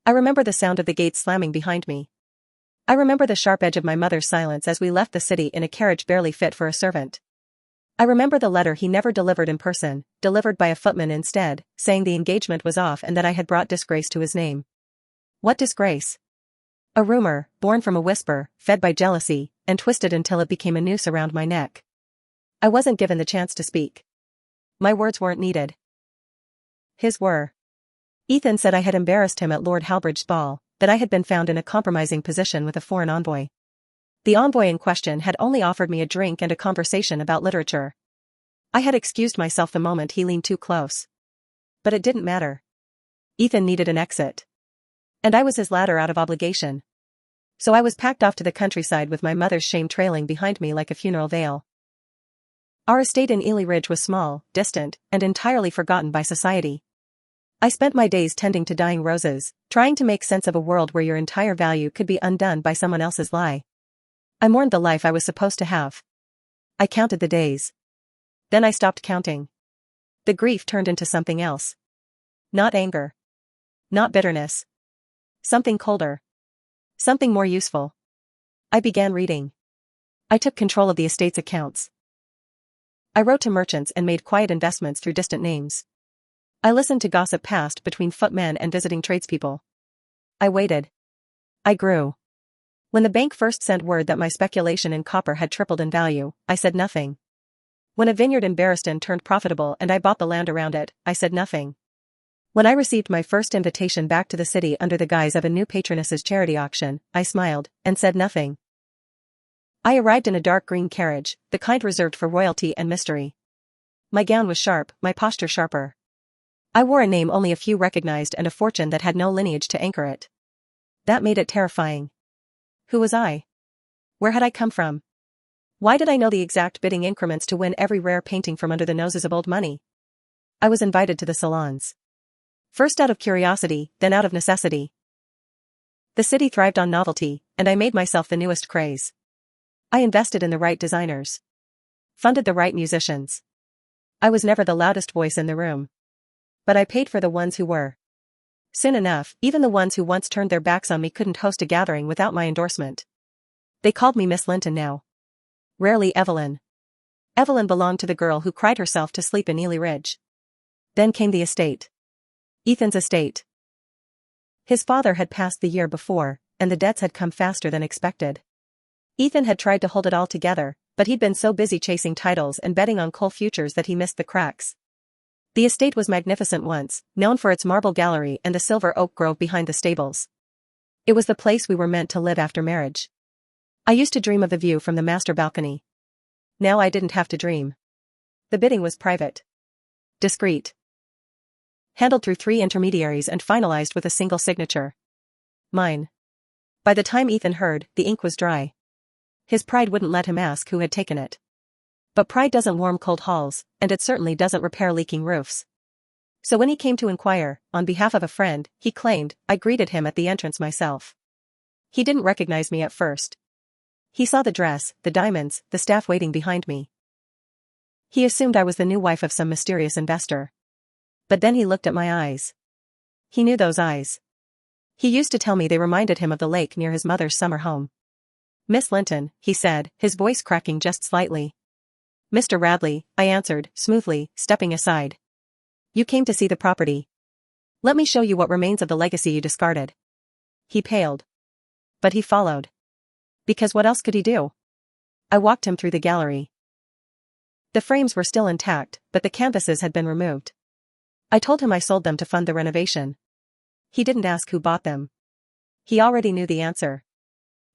I remember the sound of the gates slamming behind me. I remember the sharp edge of my mother's silence as we left the city in a carriage barely fit for a servant. I remember the letter he never delivered in person, delivered by a footman instead, saying the engagement was off and that I had brought disgrace to his name. What disgrace? A rumor, born from a whisper, fed by jealousy, and twisted until it became a noose around my neck. I wasn't given the chance to speak. My words weren't needed. His were. Ethan said I had embarrassed him at Lord Halbridge's ball, that I had been found in a compromising position with a foreign envoy. The envoy in question had only offered me a drink and a conversation about literature. I had excused myself the moment he leaned too close. But it didn't matter. Ethan needed an exit. And I was his ladder out of obligation. So I was packed off to the countryside with my mother's shame trailing behind me like a funeral veil. Our estate in Ely Ridge was small, distant, and entirely forgotten by society. I spent my days tending to dying roses, trying to make sense of a world where your entire value could be undone by someone else's lie. I mourned the life I was supposed to have. I counted the days. Then I stopped counting. The grief turned into something else. Not anger. Not bitterness. Something colder. Something more useful. I began reading. I took control of the estate's accounts. I wrote to merchants and made quiet investments through distant names. I listened to gossip passed between footmen and visiting tradespeople. I waited. I grew. When the bank first sent word that my speculation in copper had tripled in value, I said nothing. When a vineyard in Barriston turned profitable and I bought the land around it, I said nothing. When I received my first invitation back to the city under the guise of a new patroness's charity auction, I smiled, and said nothing. I arrived in a dark green carriage, the kind reserved for royalty and mystery. My gown was sharp, my posture sharper. I wore a name only a few recognized and a fortune that had no lineage to anchor it. That made it terrifying. Who was I? Where had I come from? Why did I know the exact bidding increments to win every rare painting from under the noses of old money? I was invited to the salons. First out of curiosity, then out of necessity. The city thrived on novelty, and I made myself the newest craze. I invested in the right designers. Funded the right musicians. I was never the loudest voice in the room. But I paid for the ones who were. Soon enough, even the ones who once turned their backs on me couldn't host a gathering without my endorsement. They called me Miss Linton now. Rarely Evelyn. Evelyn belonged to the girl who cried herself to sleep in Ely Ridge. Then came the estate. Ethan's estate. His father had passed the year before, and the debts had come faster than expected. Ethan had tried to hold it all together, but he'd been so busy chasing titles and betting on coal futures that he missed the cracks. The estate was magnificent once, known for its marble gallery and the silver oak grove behind the stables. It was the place we were meant to live after marriage. I used to dream of the view from the master balcony. Now I didn't have to dream. The bidding was private. Discreet. Handled through 3 intermediaries and finalized with a single signature. Mine. By the time Ethan heard, the ink was dry. His pride wouldn't let him ask who had taken it. But pride doesn't warm cold halls, and it certainly doesn't repair leaking roofs. So when he came to inquire, on behalf of a friend, he claimed, I greeted him at the entrance myself. He didn't recognize me at first. He saw the dress, the diamonds, the staff waiting behind me. He assumed I was the new wife of some mysterious investor. But then he looked at my eyes. He knew those eyes. He used to tell me they reminded him of the lake near his mother's summer home. Miss Linton, he said, his voice cracking just slightly. Mr. Radley, I answered, smoothly, stepping aside. You came to see the property. Let me show you what remains of the legacy you discarded. He paled. But he followed. Because what else could he do? I walked him through the gallery. The frames were still intact, but the canvases had been removed. I told him I sold them to fund the renovation. He didn't ask who bought them. He already knew the answer.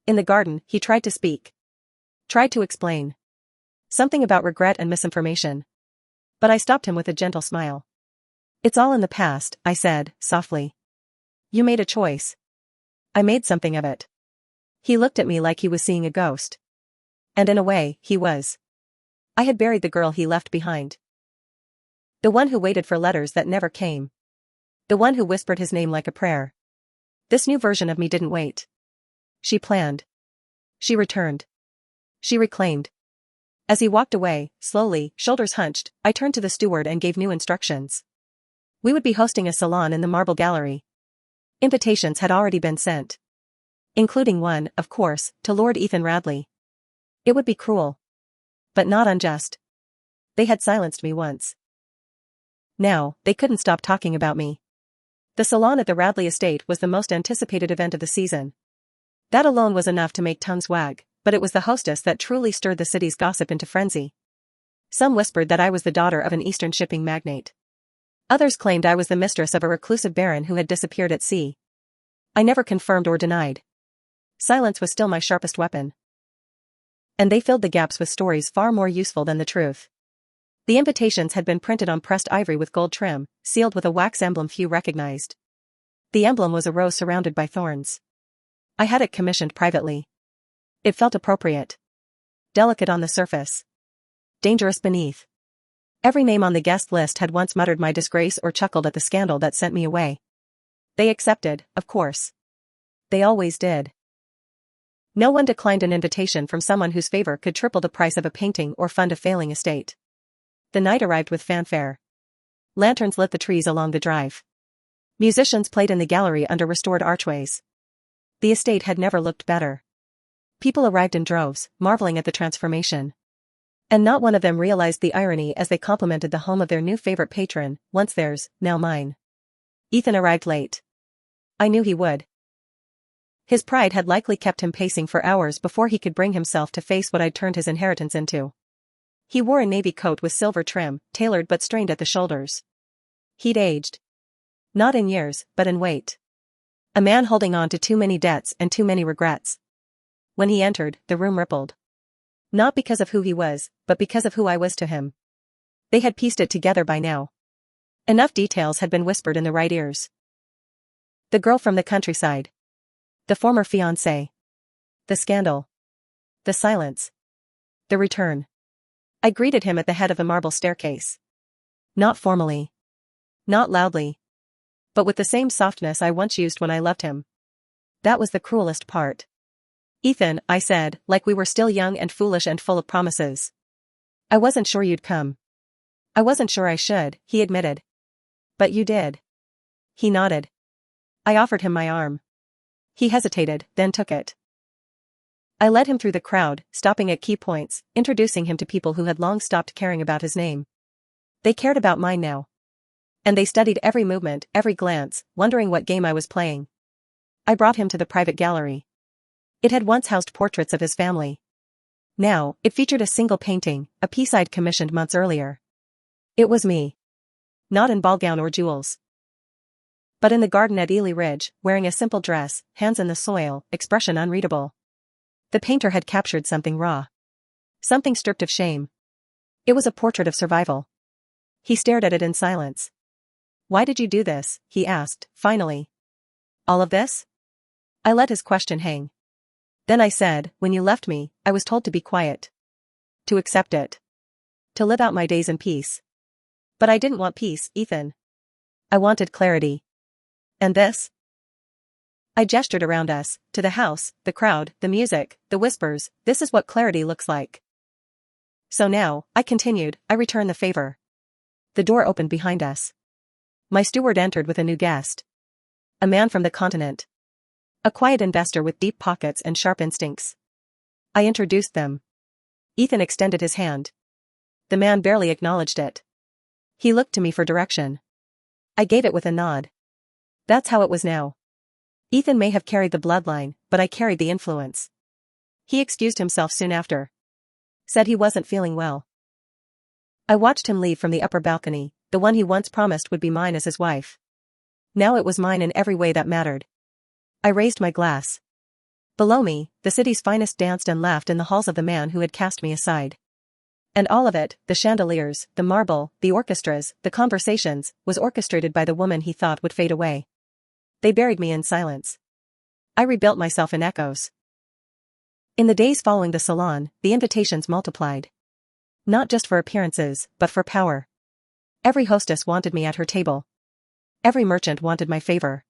In the garden, he tried to speak. Tried to explain. Something about regret and misinformation. But I stopped him with a gentle smile. It's all in the past, I said, softly. You made a choice. I made something of it. He looked at me like he was seeing a ghost. And in a way, he was. I had buried the girl he left behind. The one who waited for letters that never came. The one who whispered his name like a prayer. This new version of me didn't wait. She planned. She returned. She reclaimed. As he walked away, slowly, shoulders hunched, I turned to the steward and gave new instructions. We would be hosting a salon in the marble gallery. Invitations had already been sent. Including one, of course, to Lord Ethan Radley. It would be cruel. But not unjust. They had silenced me once. Now, they couldn't stop talking about me. The salon at the Radley estate was the most anticipated event of the season. That alone was enough to make tongues wag, but it was the hostess that truly stirred the city's gossip into frenzy. Some whispered that I was the daughter of an Eastern shipping magnate. Others claimed I was the mistress of a reclusive baron who had disappeared at sea. I never confirmed or denied. Silence was still my sharpest weapon. And they filled the gaps with stories far more useful than the truth. The invitations had been printed on pressed ivory with gold trim, sealed with a wax emblem few recognized. The emblem was a rose surrounded by thorns. I had it commissioned privately. It felt appropriate. Delicate on the surface. Dangerous beneath. Every name on the guest list had once muttered my disgrace or chuckled at the scandal that sent me away. They accepted, of course. They always did. No one declined an invitation from someone whose favor could triple the price of a painting or fund a failing estate. The night arrived with fanfare. Lanterns lit the trees along the drive. Musicians played in the gallery under restored archways. The estate had never looked better. People arrived in droves, marveling at the transformation. And not one of them realized the irony as they complimented the home of their new favorite patron, once theirs, now mine. Ethan arrived late. I knew he would. His pride had likely kept him pacing for hours before he could bring himself to face what I'd turned his inheritance into. He wore a navy coat with silver trim, tailored but strained at the shoulders. He'd aged. Not in years, but in weight. A man holding on to too many debts and too many regrets. When he entered, the room rippled. Not because of who he was, but because of who I was to him. They had pieced it together by now. Enough details had been whispered in the right ears. The girl from the countryside. The former fiancé. The scandal. The silence. The return. I greeted him at the head of a marble staircase. Not formally. Not loudly. But with the same softness I once used when I loved him. That was the cruelest part. Ethan, I said, like we were still young and foolish and full of promises. I wasn't sure you'd come. I wasn't sure I should, he admitted. But you did. He nodded. I offered him my arm. He hesitated, then took it. I led him through the crowd, stopping at key points, introducing him to people who had long stopped caring about his name. They cared about mine now. And they studied every movement, every glance, wondering what game I was playing. I brought him to the private gallery. It had once housed portraits of his family. Now, it featured a single painting, a piece I'd commissioned months earlier. It was me. Not in ball gown or jewels. But in the garden at Ely Ridge, wearing a simple dress, hands in the soil, expression unreadable. The painter had captured something raw. Something stripped of shame. It was a portrait of survival. He stared at it in silence. Why did you do this? He asked, finally. All of this? I let his question hang. Then I said, when you left me, I was told to be quiet. To accept it. To live out my days in peace. But I didn't want peace, Ethan. I wanted clarity. And this? I gestured around us, to the house, the crowd, the music, the whispers. This is what clarity looks like. So now, I continued, I return the favor. The door opened behind us. My steward entered with a new guest. A man from the continent. A quiet investor with deep pockets and sharp instincts. I introduced them. Ethan extended his hand. The man barely acknowledged it. He looked to me for direction. I gave it with a nod. That's how it was now. Ethan may have carried the bloodline, but I carried the influence. He excused himself soon after. Said he wasn't feeling well. I watched him leave from the upper balcony, the one he once promised would be mine as his wife. Now it was mine in every way that mattered. I raised my glass. Below me, the city's finest danced and laughed in the halls of the man who had cast me aside. And all of it, the chandeliers, the marble, the orchestras, the conversations, was orchestrated by the woman he thought would fade away. They buried me in silence. I rebuilt myself in echoes. In the days following the salon, the invitations multiplied. Not just for appearances, but for power. Every hostess wanted me at her table. Every merchant wanted my favor.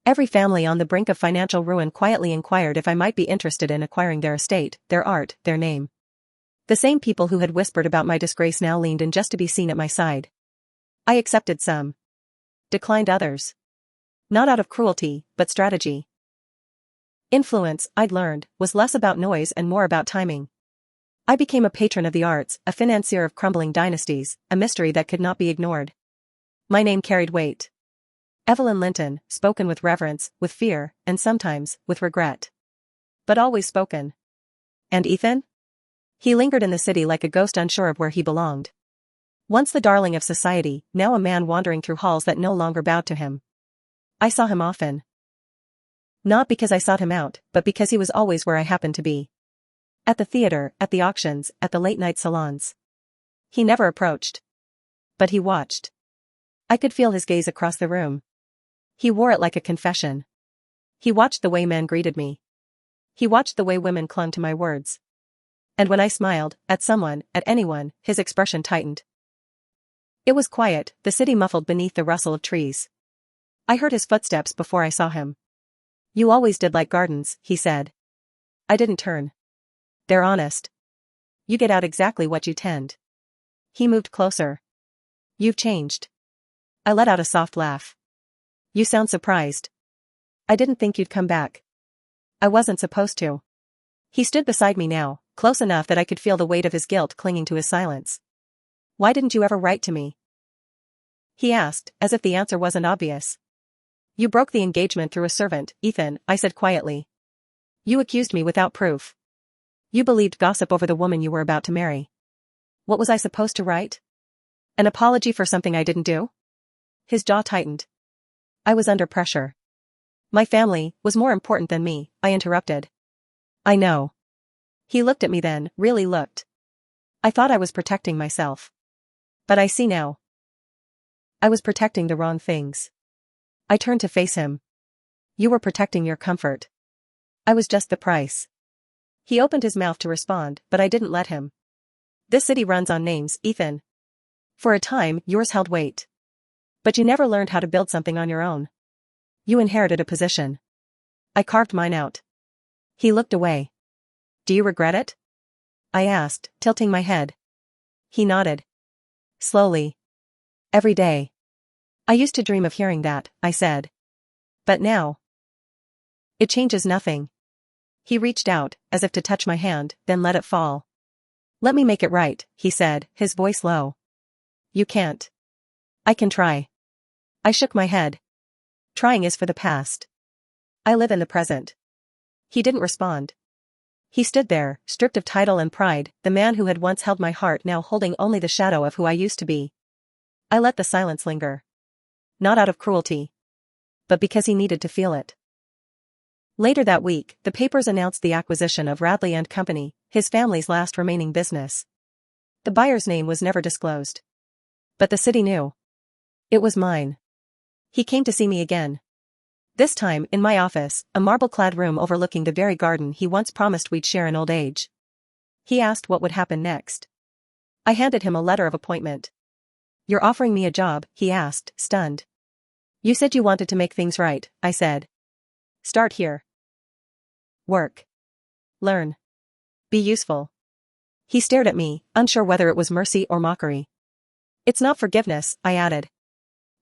Every family on the brink of financial ruin quietly inquired if I might be interested in acquiring their estate, their art, their name. The same people who had whispered about my disgrace now leaned in just to be seen at my side. I accepted some. Declined others. Not out of cruelty, but strategy. Influence, I'd learned, was less about noise and more about timing. I became a patron of the arts, a financier of crumbling dynasties, a mystery that could not be ignored. My name carried weight. Evelyn Linton, spoken with reverence, with fear, and sometimes, with regret. But always spoken. And Ethan? He lingered in the city like a ghost unsure of where he belonged. Once the darling of society, now a man wandering through halls that no longer bowed to him. I saw him often. Not because I sought him out, but because he was always where I happened to be. At the theater, at the auctions, at the late-night salons. He never approached. But he watched. I could feel his gaze across the room. He wore it like a confession. He watched the way men greeted me. He watched the way women clung to my words. And when I smiled, at someone, at anyone, his expression tightened. It was quiet, the city muffled beneath the rustle of trees. I heard his footsteps before I saw him. You always did like gardens, he said. I didn't turn. They're honest. You get out exactly what you tend. He moved closer. You've changed. I let out a soft laugh. You sound surprised. I didn't think you'd come back. I wasn't supposed to. He stood beside me now, close enough that I could feel the weight of his guilt clinging to his silence. Why didn't you ever write to me? He asked, as if the answer wasn't obvious. You broke the engagement through a servant, Ethan, I said quietly. You accused me without proof. You believed gossip over the woman you were about to marry. What was I supposed to write? An apology for something I didn't do? His jaw tightened. I was under pressure. My family was more important than me, I interrupted. I know. He looked at me then, really looked. I thought I was protecting myself. But I see now. I was protecting the wrong things. I turned to face him. You were protecting your comfort. I was just the price. He opened his mouth to respond, but I didn't let him. This city runs on names, Ethan. For a time, yours held weight. But you never learned how to build something on your own. You inherited a position. I carved mine out. He looked away. Do you regret it? I asked, tilting my head. He nodded. Slowly. Every day. I used to dream of hearing that, I said. But now. It changes nothing. He reached out, as if to touch my hand, then let it fall. Let me make it right, he said, his voice low. You can't. I can try. I shook my head. Trying is for the past. I live in the present. He didn't respond. He stood there, stripped of title and pride, the man who had once held my heart now holding only the shadow of who I used to be. I let the silence linger. Not out of cruelty. But because he needed to feel it. Later that week, the papers announced the acquisition of Radley and Company, his family's last remaining business. The buyer's name was never disclosed. But the city knew. It was mine. He came to see me again. This time, in my office, a marble-clad room overlooking the very garden he once promised we'd share in old age. He asked what would happen next. I handed him a letter of appointment. You're offering me a job, he asked, stunned. You said you wanted to make things right, I said. Start here. Work. Learn. Be useful. He stared at me, unsure whether it was mercy or mockery. It's not forgiveness, I added.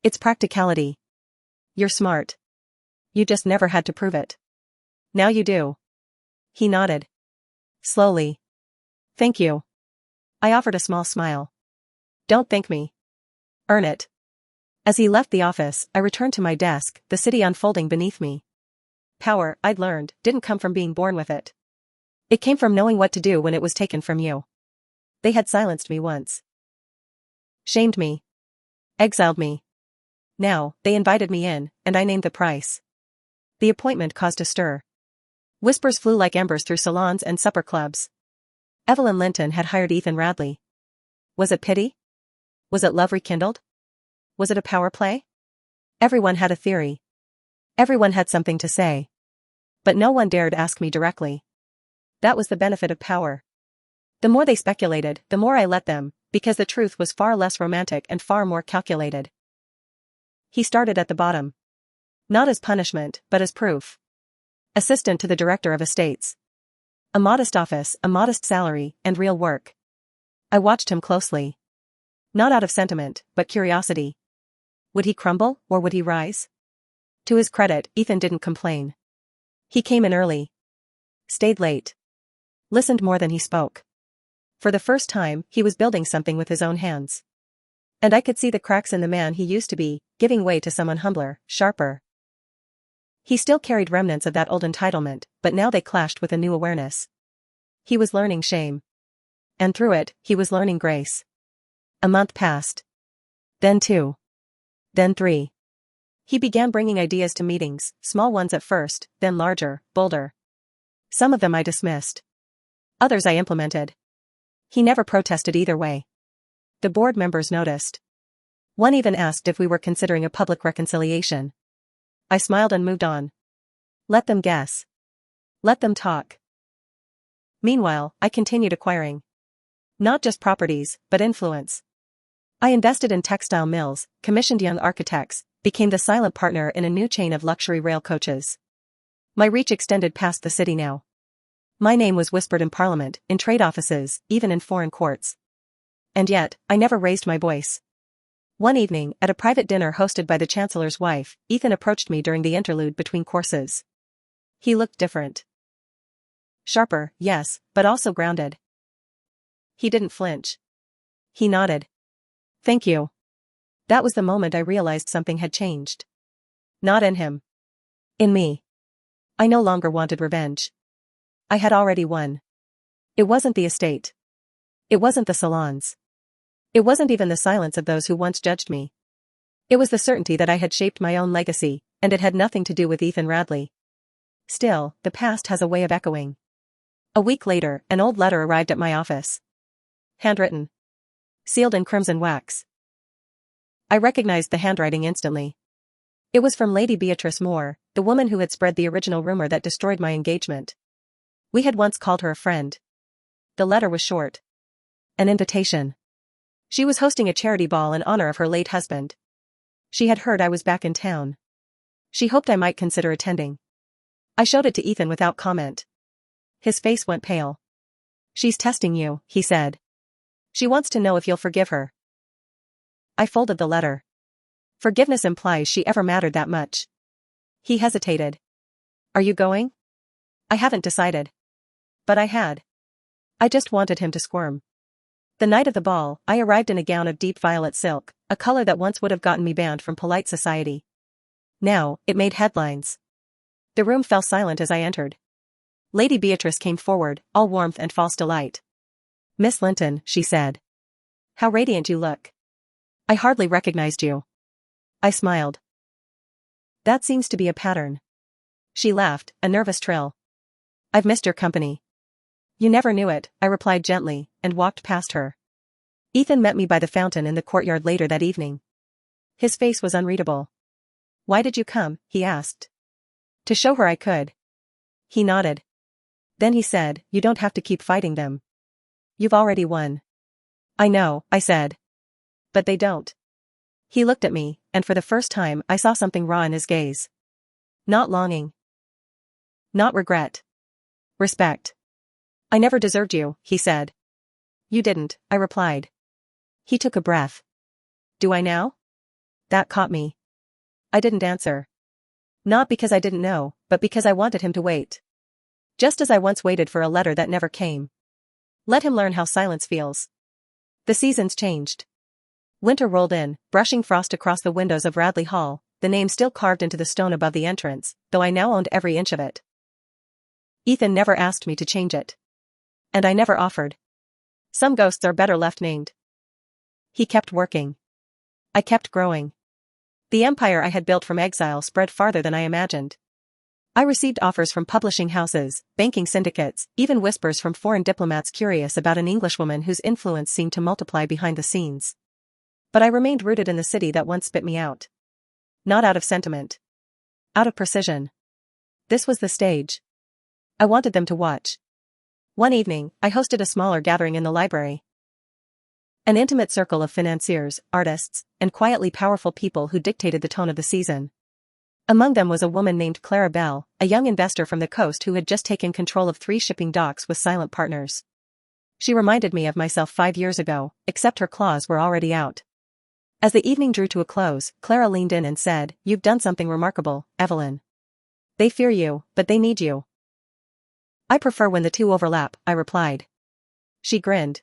It's practicality. You're smart. You just never had to prove it. Now you do. He nodded. Slowly. Thank you. I offered a small smile. Don't thank me. Earn it. As he left the office, I returned to my desk, the city unfolding beneath me. Power, I'd learned, didn't come from being born with it. It came from knowing what to do when it was taken from you. They had silenced me once. Shamed me. Exiled me. Now, they invited me in, and I named the price. The appointment caused a stir. Whispers flew like embers through salons and supper clubs. Evelyn Linton had hired Ethan Radley. Was it pity? Was it love rekindled? Was it a power play? Everyone had a theory. Everyone had something to say. But no one dared ask me directly. That was the benefit of power. The more they speculated, the more I let them, because the truth was far less romantic and far more calculated. He started at the bottom. Not as punishment, but as proof. Assistant to the director of estates. A modest office, a modest salary, and real work. I watched him closely. Not out of sentiment, but curiosity. Would he crumble, or would he rise? To his credit, Ethan didn't complain. He came in early. Stayed late. Listened more than he spoke. For the first time, he was building something with his own hands. And I could see the cracks in the man he used to be, giving way to someone humbler, sharper. He still carried remnants of that old entitlement, but now they clashed with a new awareness. He was learning shame. And through it, he was learning grace. A month passed. Then 2. Then 3. He began bringing ideas to meetings, small ones at first, then larger, bolder. Some of them I dismissed. Others I implemented. He never protested either way. The board members noticed. One even asked if we were considering a public reconciliation. I smiled and moved on. Let them guess. Let them talk. Meanwhile, I continued acquiring. Not just properties, but influence. I invested in textile mills, commissioned young architects, became the silent partner in a new chain of luxury rail coaches. My reach extended past the city now. My name was whispered in parliament, in trade offices, even in foreign courts. And yet, I never raised my voice. One evening, at a private dinner hosted by the Chancellor's wife, Ethan approached me during the interlude between courses. He looked different. Sharper, yes, but also grounded. He didn't flinch. He nodded. Thank you. That was the moment I realized something had changed. Not in him. In me. I no longer wanted revenge. I had already won. It wasn't the estate. It wasn't the salons. It wasn't even the silence of those who once judged me. It was the certainty that I had shaped my own legacy, and it had nothing to do with Ethan Radley. Still, the past has a way of echoing. A week later, an old letter arrived at my office. Handwritten. Sealed in crimson wax. I recognized the handwriting instantly. It was from Lady Beatrice Moore, the woman who had spread the original rumor that destroyed my engagement. We had once called her a friend. The letter was short. An invitation. She was hosting a charity ball in honor of her late husband. She had heard I was back in town. She hoped I might consider attending. I showed it to Ethan without comment. His face went pale. She's testing you, he said. She wants to know if you'll forgive her. I folded the letter. Forgiveness implies she ever mattered that much. He hesitated. Are you going? I haven't decided. But I had. I just wanted him to squirm. The night of the ball, I arrived in a gown of deep violet silk, a color that once would have gotten me banned from polite society. Now, it made headlines. The room fell silent as I entered. Lady Beatrice came forward, all warmth and false delight. Miss Linton, she said. How radiant you look. I hardly recognized you. I smiled. That seems to be a pattern. She laughed, a nervous trill. I've missed your company. You never knew it, I replied gently, and walked past her. Ethan met me by the fountain in the courtyard later that evening. His face was unreadable. Why did you come? He asked. To show her I could. He nodded. Then he said, you don't have to keep fighting them. You've already won. I know, I said. But they don't. He looked at me, and for the first time I saw something raw in his gaze. Not longing. Not regret. Respect. I never deserved you, he said. You didn't, I replied. He took a breath. Do I now? That caught me. I didn't answer. Not because I didn't know, but because I wanted him to wait. Just as I once waited for a letter that never came. Let him learn how silence feels. The seasons changed. Winter rolled in, brushing frost across the windows of Radley Hall, the name still carved into the stone above the entrance, though I now owned every inch of it. Ethan never asked me to change it. And I never offered. Some ghosts are better left named. He kept working. I kept growing. The empire I had built from exile spread farther than I imagined. I received offers from publishing houses, banking syndicates, even whispers from foreign diplomats curious about an Englishwoman whose influence seemed to multiply behind the scenes. But I remained rooted in the city that once spit me out. Not out of sentiment. Out of precision. This was the stage. I wanted them to watch. One evening, I hosted a smaller gathering in the library. An intimate circle of financiers, artists, and quietly powerful people who dictated the tone of the season. Among them was a woman named Clara Bell, a young investor from the coast who had just taken control of 3 shipping docks with silent partners. She reminded me of myself 5 years ago, except her claws were already out. As the evening drew to a close, Clara leaned in and said, "You've done something remarkable, Evelyn. They fear you, but they need you." "I prefer when the two overlap," I replied. She grinned.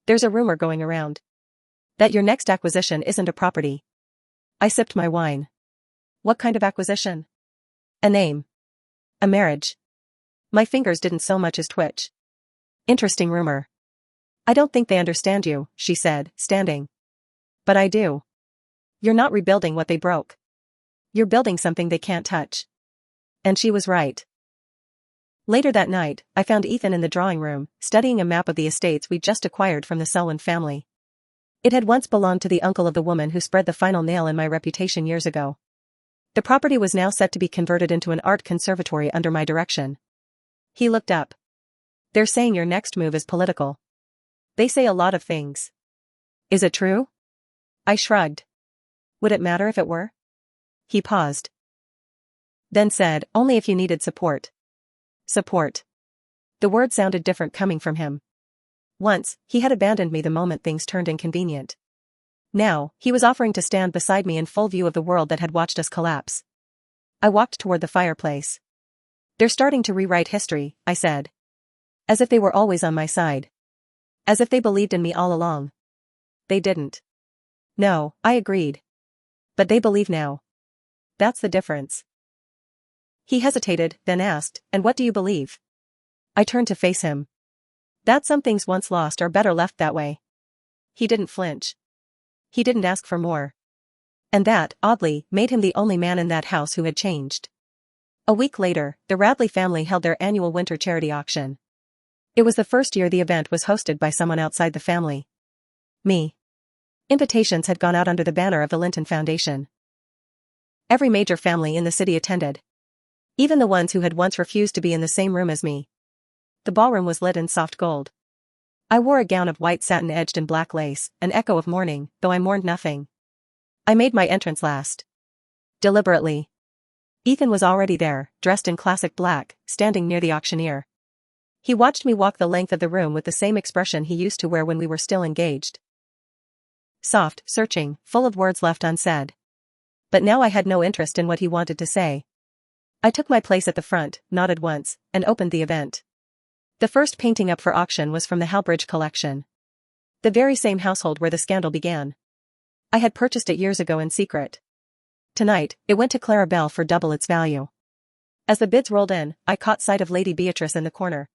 "There's a rumor going around that your next acquisition isn't a property." I sipped my wine. "What kind of acquisition?" "A name. A marriage." My fingers didn't so much as twitch. "Interesting rumor." "I don't think they understand you," she said, standing. "But I do. You're not rebuilding what they broke. You're building something they can't touch." And she was right. Later that night, I found Ethan in the drawing room, studying a map of the estates we'd just acquired from the Selwyn family. It had once belonged to the uncle of the woman who spread the final nail in my reputation years ago. The property was now set to be converted into an art conservatory under my direction. He looked up. "They're saying your next move is political." "They say a lot of things." "Is it true?" I shrugged. "Would it matter if it were?" He paused. Then said, "Only if you needed support." Support. The word sounded different coming from him. Once, he had abandoned me the moment things turned inconvenient. Now, he was offering to stand beside me in full view of the world that had watched us collapse. I walked toward the fireplace. "They're starting to rewrite history," I said. As if they were always on my side. As if they believed in me all along. They didn't. "No," I agreed. "But they believe now. That's the difference." He hesitated, then asked, "And what do you believe?" I turned to face him. "That some things once lost are better left that way." He didn't flinch. He didn't ask for more. And that, oddly, made him the only man in that house who had changed. A week later, the Radley family held their annual winter charity auction. It was the first year the event was hosted by someone outside the family. Me. Invitations had gone out under the banner of the Linton Foundation. Every major family in the city attended. Even the ones who had once refused to be in the same room as me. The ballroom was lit in soft gold. I wore a gown of white satin edged in black lace, an echo of mourning, though I mourned nothing. I made my entrance last. Deliberately. Ethan was already there, dressed in classic black, standing near the auctioneer. He watched me walk the length of the room with the same expression he used to wear when we were still engaged. Soft, searching, full of words left unsaid. But now I had no interest in what he wanted to say. I took my place at the front, nodded once, and opened the event. The first painting up for auction was from the Halbridge collection. The very same household where the scandal began. I had purchased it years ago in secret. Tonight, it went to Clara Bell for double its value. As the bids rolled in, I caught sight of Lady Beatrice in the corner.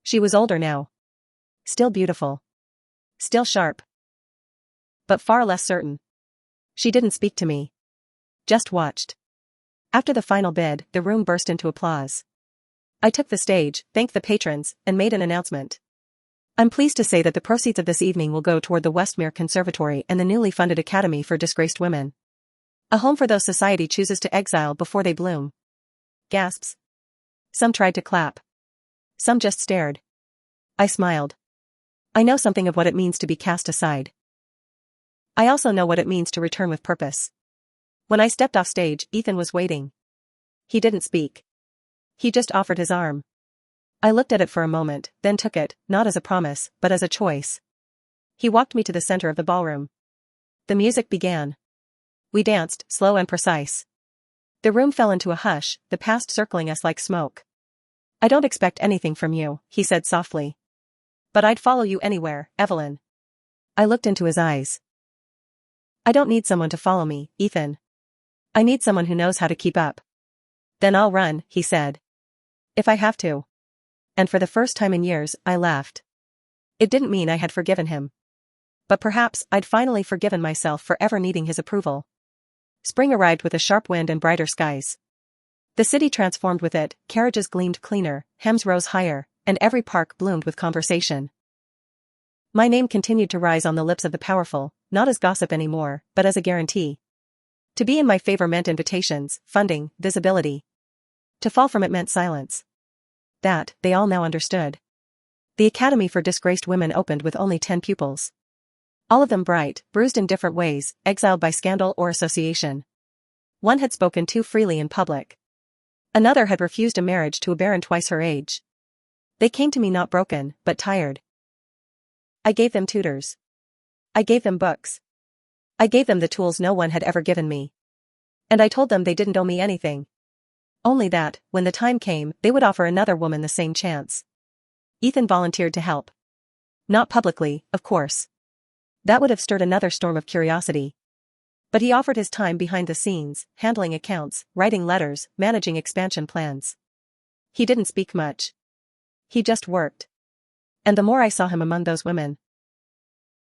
She was older now. Still beautiful. Still sharp. But far less certain. She didn't speak to me. Just watched. After the final bid, the room burst into applause. I took the stage, thanked the patrons, and made an announcement. "I'm pleased to say that the proceeds of this evening will go toward the Westmere Conservatory and the newly funded Academy for Disgraced Women. A home for those society chooses to exile before they bloom." Gasps. Some tried to clap. Some just stared. I smiled. I know something of what it means to be cast aside. I also know what it means to return with purpose. When I stepped off stage, Ethan was waiting. He didn't speak. He just offered his arm. I looked at it for a moment, then took it, not as a promise, but as a choice. He walked me to the center of the ballroom. The music began. We danced, slow and precise. The room fell into a hush, the past circling us like smoke. "I don't expect anything from you," he said softly. "But I'd follow you anywhere, Evelyn." I looked into his eyes. "I don't need someone to follow me, Ethan. I need someone who knows how to keep up." "Then I'll run," he said. "If I have to." And for the first time in years, I laughed. It didn't mean I had forgiven him. But perhaps I'd finally forgiven myself for ever needing his approval. Spring arrived with a sharp wind and brighter skies. The city transformed with it, carriages gleamed cleaner, hems rose higher, and every park bloomed with conversation. My name continued to rise on the lips of the powerful, not as gossip anymore, but as a guarantee. To be in my favor meant invitations, funding, visibility. To fall from it meant silence. That, they all now understood. The Academy for Disgraced Women opened with only 10 pupils. All of them bright, bruised in different ways, exiled by scandal or association. One had spoken too freely in public. Another had refused a marriage to a baron twice her age. They came to me not broken, but tired. I gave them tutors. I gave them books. I gave them the tools no one had ever given me. And I told them they didn't owe me anything. Only that, when the time came, they would offer another woman the same chance. Ethan volunteered to help. Not publicly, of course. That would have stirred another storm of curiosity. But he offered his time behind the scenes, handling accounts, writing letters, managing expansion plans. He didn't speak much. He just worked. And the more I saw him among those women,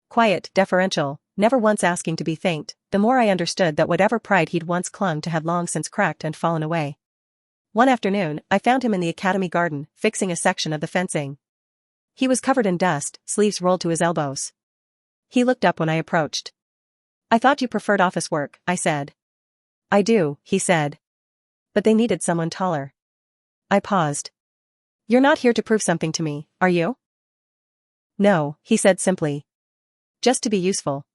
quiet, deferential, never once asking to be thanked, the more I understood that whatever pride he'd once clung to had long since cracked and fallen away. One afternoon, I found him in the academy garden, fixing a section of the fencing. He was covered in dust, sleeves rolled to his elbows. He looked up when I approached. "I thought you preferred office work," I said. "I do," he said. "But they needed someone taller." I paused. "You're not here to prove something to me, are you?" "No," he said simply. "Just to be useful."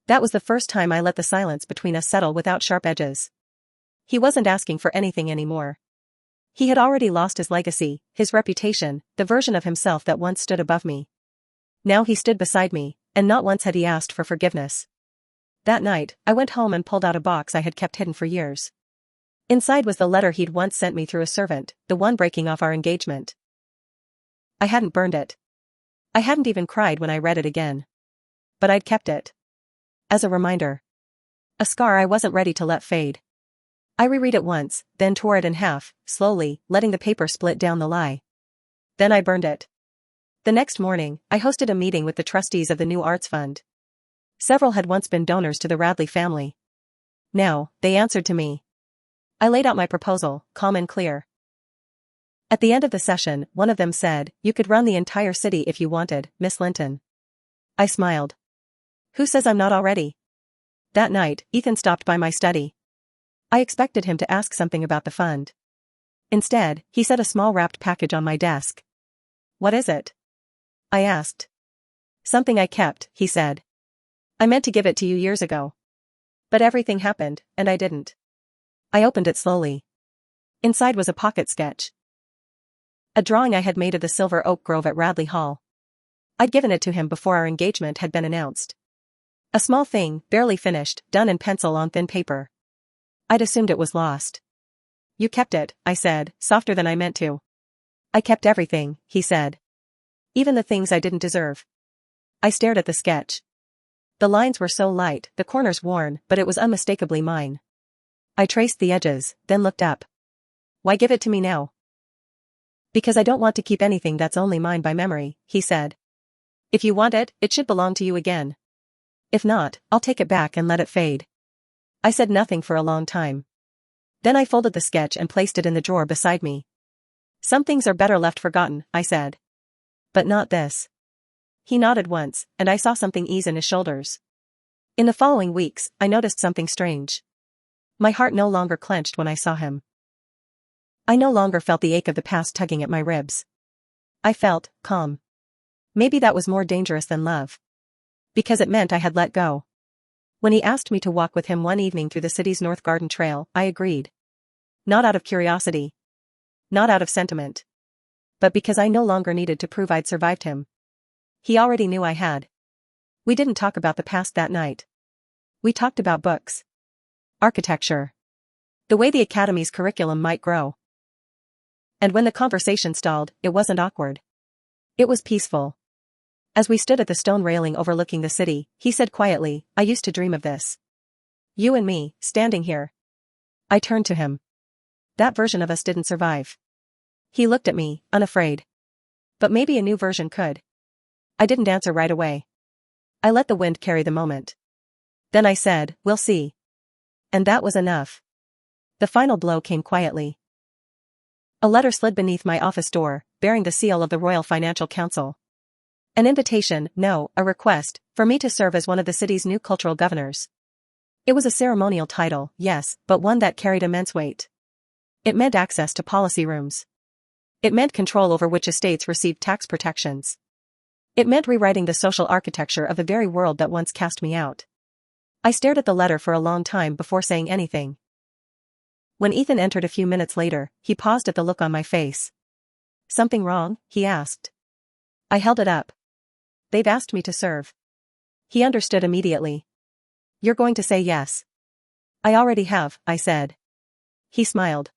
That was the first time I let the silence between us settle without sharp edges. He wasn't asking for anything anymore. He had already lost his legacy, his reputation, the version of himself that once stood above me. Now he stood beside me, and not once had he asked for forgiveness. That night, I went home and pulled out a box I had kept hidden for years. Inside was the letter he'd once sent me through a servant, the one breaking off our engagement. I hadn't burned it. I hadn't even cried when I read it again. But I'd kept it. As a reminder. A scar I wasn't ready to let fade. I reread it once, then tore it in half, slowly, letting the paper split down the lie. Then I burned it. The next morning, I hosted a meeting with the trustees of the new arts fund. Several had once been donors to the Radley family. Now, they answered to me. I laid out my proposal, calm and clear. At the end of the session, one of them said, "You could run the entire city if you wanted, Miss Linton." I smiled. "Who says I'm not already?" That night, Ethan stopped by my study. I expected him to ask something about the fund. Instead, he set a small wrapped package on my desk. "What is it?" I asked. "Something I kept," he said. "I meant to give it to you years ago. But everything happened, and I didn't." I opened it slowly. Inside was a pocket sketch. A drawing I had made of the silver oak grove at Radley Hall. I'd given it to him before our engagement had been announced. A small thing, barely finished, done in pencil on thin paper. I'd assumed it was lost. "You kept it," I said, softer than I meant to. "I kept everything," he said. "Even the things I didn't deserve." I stared at the sketch. The lines were so light, the corners worn, but it was unmistakably mine. I traced the edges, then looked up. "Why give it to me now?" "Because I don't want to keep anything that's only mine by memory," he said. "If you want it, it should belong to you again. If not, I'll take it back and let it fade." I said nothing for a long time. Then I folded the sketch and placed it in the drawer beside me. "Some things are better left forgotten," I said. "But not this." He nodded once, and I saw something ease in his shoulders. In the following weeks, I noticed something strange. My heart no longer clenched when I saw him. I no longer felt the ache of the past tugging at my ribs. I felt calm. Maybe that was more dangerous than love. Because it meant I had let go. When he asked me to walk with him one evening through the city's North Garden Trail, I agreed. Not out of curiosity. Not out of sentiment. But because I no longer needed to prove I'd survived him. He already knew I had. We didn't talk about the past that night. We talked about books. Architecture. The way the academy's curriculum might grow. And when the conversation stalled, it wasn't awkward. It was peaceful. As we stood at the stone railing overlooking the city, he said quietly, "I used to dream of this. You and me, standing here." I turned to him. That version of us didn't survive. He looked at me, unafraid. But maybe a new version could. I didn't answer right away. I let the wind carry the moment. Then I said, "We'll see." And that was enough. The final blow came quietly. A letter slid beneath my office door, bearing the seal of the Royal Financial Council. An invitation, no, a request, for me to serve as one of the city's new cultural governors. It was a ceremonial title, yes, but one that carried immense weight. It meant access to policy rooms. It meant control over which estates received tax protections. It meant rewriting the social architecture of the very world that once cast me out. I stared at the letter for a long time before saying anything. When Ethan entered a few minutes later, he paused at the look on my face. "Something wrong?" he asked. I held it up. "They've asked me to serve." He understood immediately. You're going to say yes. I already have, I said. He smiled.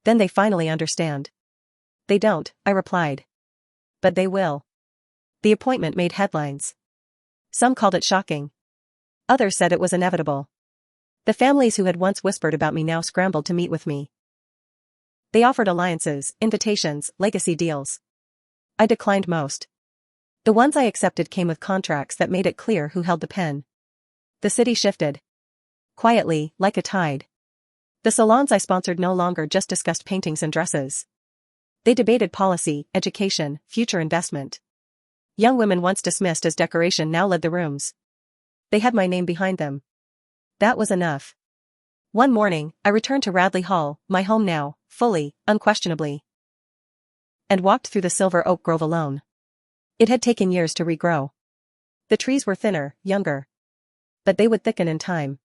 Then they finally understand. They don't, I replied. But they will. The appointment made headlines. Some called it shocking. Others said it was inevitable. The families who had once whispered about me now scrambled to meet with me. They offered alliances, invitations, legacy deals. I declined most. The ones I accepted came with contracts that made it clear who held the pen. The city shifted. Quietly, like a tide. The salons I sponsored no longer just discussed paintings and dresses. They debated policy, education, future investment. Young women once dismissed as decoration now led the rooms. They had my name behind them. That was enough. One morning, I returned to Radley Hall, my home now, fully, unquestionably. And walked through the silver oak grove alone. It had taken years to regrow. The trees were thinner, younger. But they would thicken in time.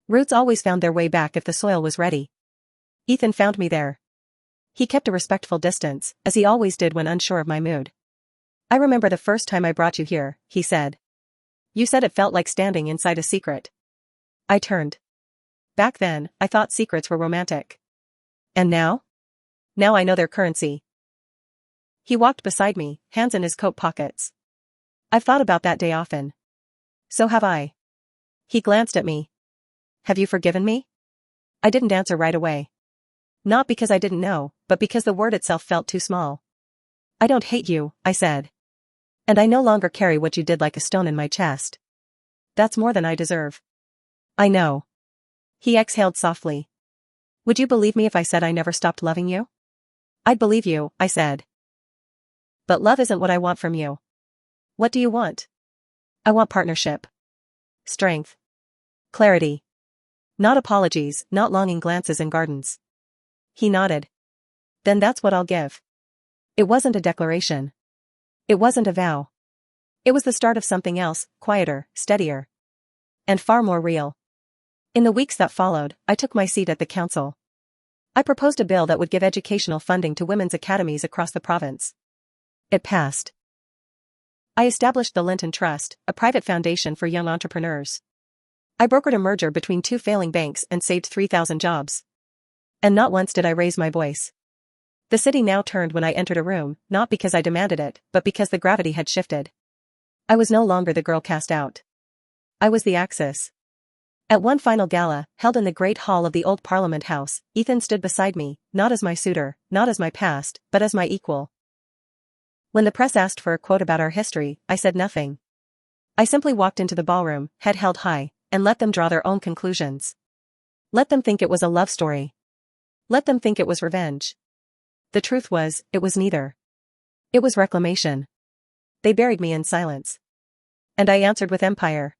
Roots always found their way back if the soil was ready. Ethan found me there. He kept a respectful distance, as he always did when unsure of my mood. I remember the first time I brought you here, he said. You said it felt like standing inside a secret. I turned. Back then, I thought secrets were romantic. And now? Now I know their currency. He walked beside me, hands in his coat pockets. I've thought about that day often. So have I. He glanced at me. Have you forgiven me? I didn't answer right away. Not because I didn't know, but because the word itself felt too small. I don't hate you, I said. And I no longer carry what you did like a stone in my chest. That's more than I deserve. I know. He exhaled softly. Would you believe me if I said I never stopped loving you? I'd believe you, I said. But love isn't what I want from you. What do you want? I want partnership. Strength. Clarity. Not apologies, not longing glances in gardens. He nodded. Then that's what I'll give. It wasn't a declaration. It wasn't a vow. It was the start of something else, quieter, steadier. And far more real. In the weeks that followed, I took my seat at the council. I proposed a bill that would give educational funding to women's academies across the province. It passed. I established the Linton Trust, a private foundation for young entrepreneurs. I brokered a merger between two failing banks and saved 3,000 jobs. And not once did I raise my voice. The city now turned when I entered a room, not because I demanded it, but because the gravity had shifted. I was no longer the girl cast out. I was the axis. At one final gala, held in the great hall of the old Parliament House, Ethan stood beside me, not as my suitor, not as my past, but as my equal. When the press asked for a quote about our history, I said nothing. I simply walked into the ballroom, head held high, and let them draw their own conclusions. Let them think it was a love story. Let them think it was revenge. The truth was, it was neither. It was reclamation. They buried me in silence. And I answered with empire.